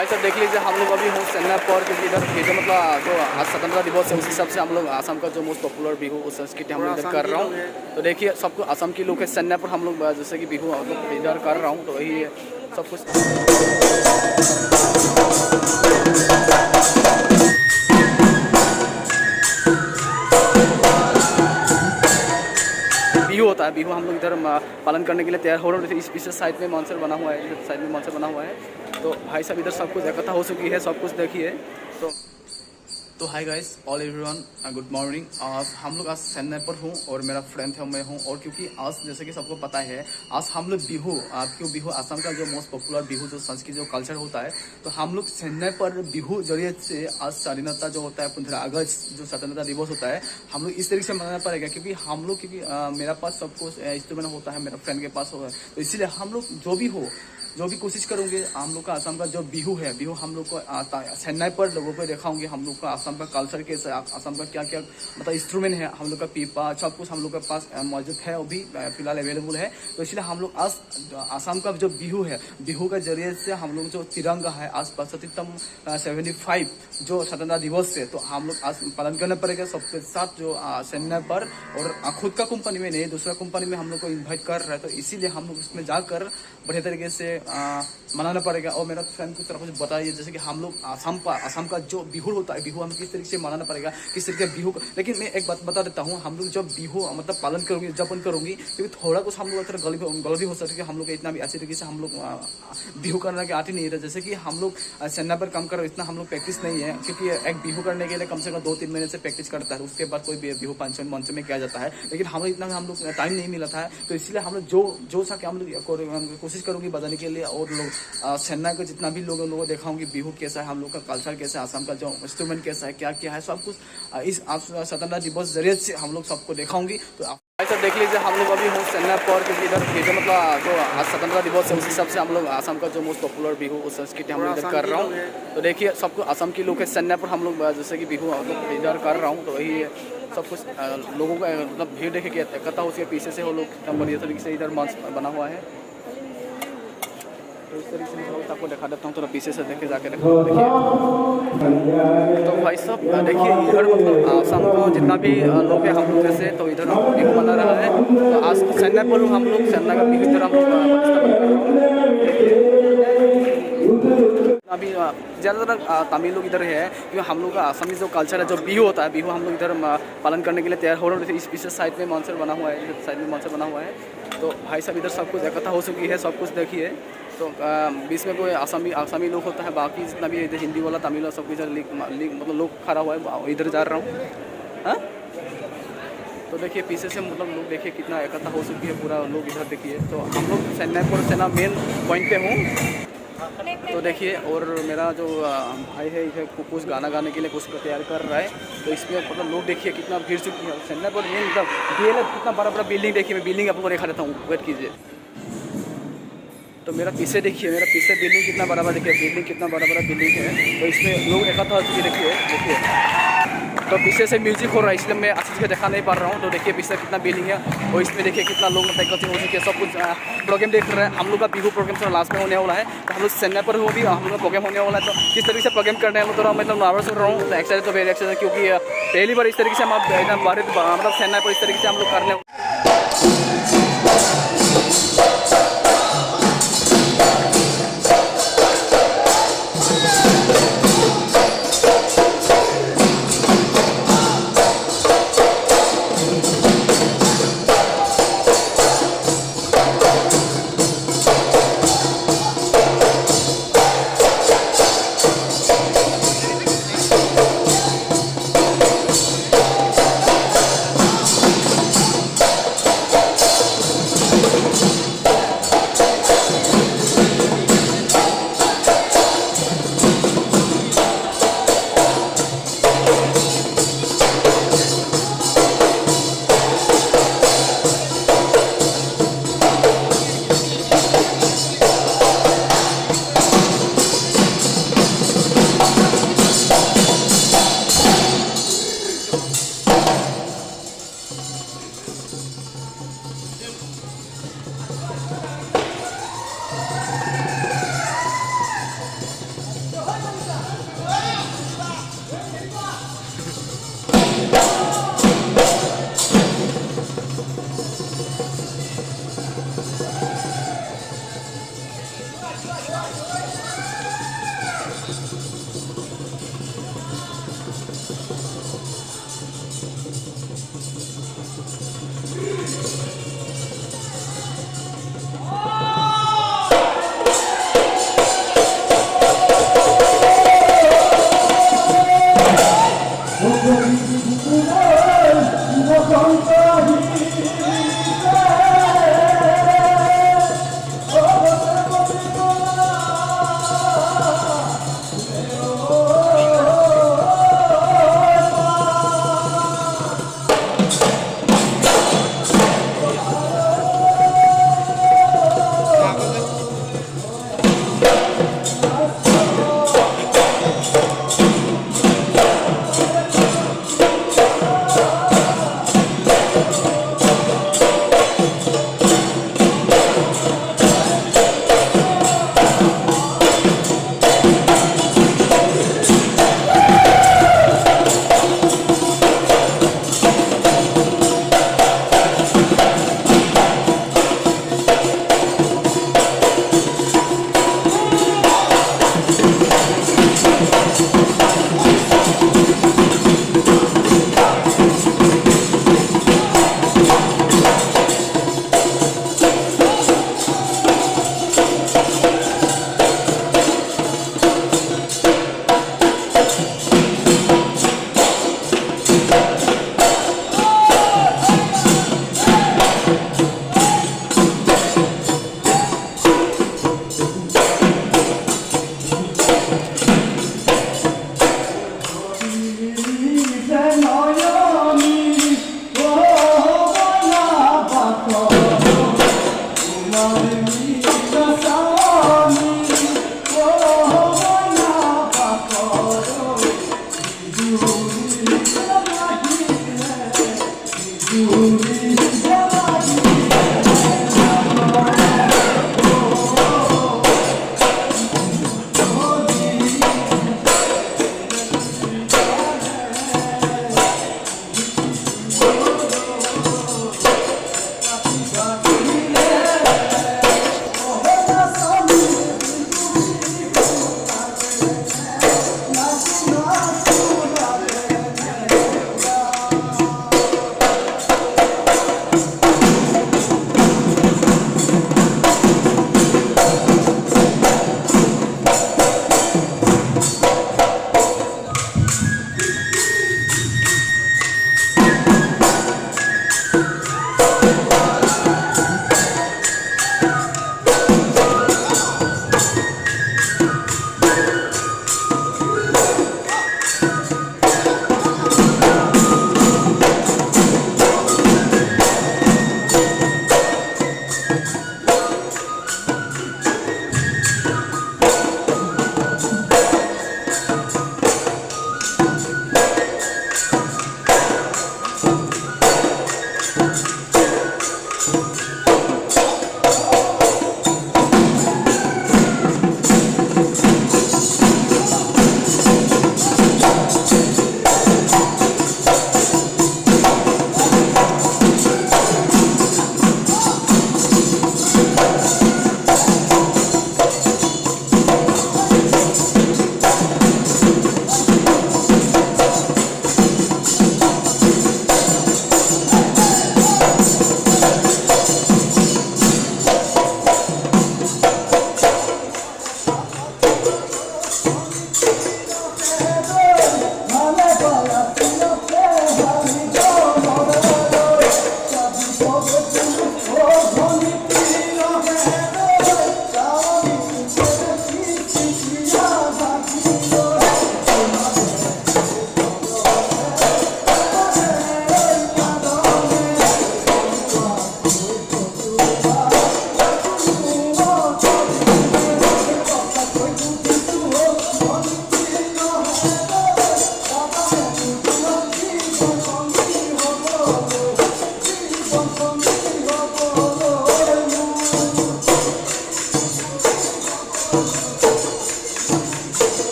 भाई साहब देख लीजिए, हम लोग अभी हूँ चेन्नई पर, क्योंकि इधर बिहू मतलब जो आज स्वतंत्रता दिवस है उस हिसाब से हम लोग असम का जो मोस्ट पॉपुलर बिहू उस संस्कृति हम लोग इधर कर रहा हूँ। तो देखिए सबको असम के लोग है चेन्नई पर, हम लोग जैसे कि बिहू हम लोग इधर कर रहा हूँ। तो वही सब कुछ बिहू होता है। बिहू हम लोग इधर पालन करने के लिए तैयार हो रहे थे। इस पीछे साइड में मंचर बना हुआ है, इधर साइड में मंचर बना हुआ है। तो भाई साहब इधर सब कुछ इकट्ठा हो चुकी है, सब कुछ देखिए। तो hi guys, all everyone, good morning. आज हम लोग आज चेन्नई पर हूँ और मेरा फ्रेंड है, मैं हूँ। और क्योंकि आज जैसे कि सबको पता है, आज हम लोग बिहू, क्यों बिहू असम का जो मोस्ट पॉपुलर बिहू जो संस्कृति जो कल्चर होता है, तो हम लोग चेन्नई पर बिहू जरिए से आज स्वाधीनता जो होता है 15 अगस्त जो स्वतंत्रता दिवस होता है, हम लोग इस तरीके से मनाना पड़ेगा। क्योंकि हम लोग मेरा पास सब कुछ इंस्ट्रूमेंट होता है, मेरा फ्रेंड के पास होता है, तो इसीलिए हम लोग जो भी कोशिश करूंगे, हम लोग का असम का जो बिहू है, बिहू हम लोग को चेन्नई पर लोगों को दिखाऊंगे। हम लोग का असम का कल्चर कैसे, असम का क्या क्या मतलब इंस्ट्रूमेंट है, हम लोग का पीपा सब कुछ हम लोग के पास मौजूद है, वो भी फिलहाल अवेलेबल है। तो इसलिए हम लोग आज असम का जो बिहू है, बिहू के जरिए से हम लोग जो तिरंगा है आज 75 जो स्वतंत्रता दिवस से, तो हम लोग आज पालन करना पड़ेगा सबके साथ जो चेन्नई पर। और खुद का कंपनी में नहीं, दूसरा कंपनी में हम लोग को इन्वाइट कर रहा है, तो इसीलिए हम लोग उसमें जाकर बढ़िया तरीके से मनाना पड़ेगा। और मेरा फ्रेंड को तरफ से बताइए, जैसे कि हम लोग असम का जो बिहू होता है, बिहू हम किस तरीके से मनाना पड़ेगा, किस तरीके बिहू। लेकिन मैं एक बात बता देता हूँ, हम लोग जब बिहू मतलब पालन करूंगी, जपन करूंगी, क्योंकि थोड़ा कुछ हम लोग गलत भी हो सकती है। हम लोग इतना भी अच्छी तरीके से हम लोग बिहू करने के आती नहीं था। जैसे कि हम लोग चेन्नई पर काम करो, इतना हम लोग प्रैक्टिस नहीं है, क्योंकि एक बिहू करने के लिए कम से कम 2-3 महीने से प्रैक्टिस करता है, उसके बाद कोई बिहू फंक्शन मंच में किया जाता है। लेकिन हम इतना हम लोग टाइम नहीं मिला था, तो इसलिए हम लोग जो सा हम लोग कोशिश करूंगी बजाने के लिए। और लोग चेन्नई को जितना भी लोगों को दिखाऊंगी बिहू कैसा है, हम लोग का कल्चर कैसा है, असम का जो इंस्ट्रूमेंट कैसा है, क्या क्या है, सब कुछ इस स्वतंत्रता दिवस जरिए से हम लोग सबको दिखाऊंगी। तो ऐसा देख लीजिए, हम लोग अभी हूँ चेन्नई पर, क्योंकि इधर मतलब जो आज स्वतंत्रता दिवस है उस हिसाब से हम लोग असम का जो मोस्ट पॉपुलर बिहू उस संस्कृति हम लोग इधर कर रहा हूँ। तो देखिए सबको असम के लोग है चेन्नई पर, हम लोग जैसे कि बिहू हम लोग इधर कर रहा हूँ। तो वही सब कुछ लोगों का मतलब भीड़ देखे इकट्ठा उसके पीछे से वो लोग एकदम बढ़िया तरीके से इधर मंच बना हुआ है। तो इस तरीके से मैं आपको दिखा देता हूँ, थोड़ा पीछे से देखे जाके देखिए। तो भाई साहब देखिए, इधर मतलब असम को जितना भी लोग हैं हम लोग जैसे, तो इधर बिहू मना रहा है। तो आज चेन्नई पर हम लोग चेन्नई का बिहू इधर हम लोग अभी ज़्यादातर तमिल लोग इधर है, क्योंकि हम लोग का असमी जो कल्चर है, जो बिहू होता है, बिहू हम लोग इधर पालन करने के लिए तैयार हो रहे थे। इस पीछे साइड में मंचर बना हुआ है, इधर साइड में मंचर बना हुआ है। तो भाई साहब इधर सब कुछ इकट्ठा हो चुकी है, सब कुछ देखिए। तो बीच में कोई आसामी लोग होता है, बाकी जितना भी इधर हिंदी वाला तमिल वाला सब इधर मतलब लोग खड़ा हुआ है, इधर जा रहा हूँ। हाँ, तो देखिए पीछे से मतलब लोग देखिए कितना इकट्ठा हो चुकी है, पूरा लोग इधर देखिए। तो हम लोग चेन्नई पर से ना मेन पॉइंट पे हूँ। तो देखिए, और मेरा जो भाई है इधर कुछ गाना गाने के लिए कुछ तैयार कर रहा है। तो इसमें मतलब लोग देखिए कितना भीड़ चुकी है चेन्नई पर। मेन मतलब DLF कितना बड़ा बड़ा बिल्डिंग देखिए, मैं बिल्डिंग आपको दिखा देता हूँ, वेट कीजिए। तो मेरा पीछे देखिए, मेरा पीछे बिल्डिंग कितना बड़ा बड़ा देखिए, बिल्डिंग कितना बड़ा बड़ा बिल्डिंग है। तो इसमें लोग इकट्ठा हो चुके देखिए। तो पीछे से म्यूजिक हो रहा है, इसलिए मैं अच्छे से दिखा नहीं पा रहा हूँ। तो देखिए पीछे कितना बिल्डिंग है, और इसमें देखिए कितना लोग इकट्ठे हो चुके हैं, सब कुछ प्रोग्राम देख रहे हैं। हम लोग का बिहू प्रोग्राम थोड़ा लास्ट में होने वाला है। तो हम लोग चेन्नई पर हो भी हम लोग का प्रोग्राम होने वाला है। तो किस तरीके से प्रोग्राम करने हैं, थोड़ा मतलब नर्वस हो रहा हूँ। तो एक्साइटेड तो वेरी एक्साइटेड, क्योंकि पहली बार इस तरीके से हम मतलब चेन्नई पर इस तरीके से हम लोग करने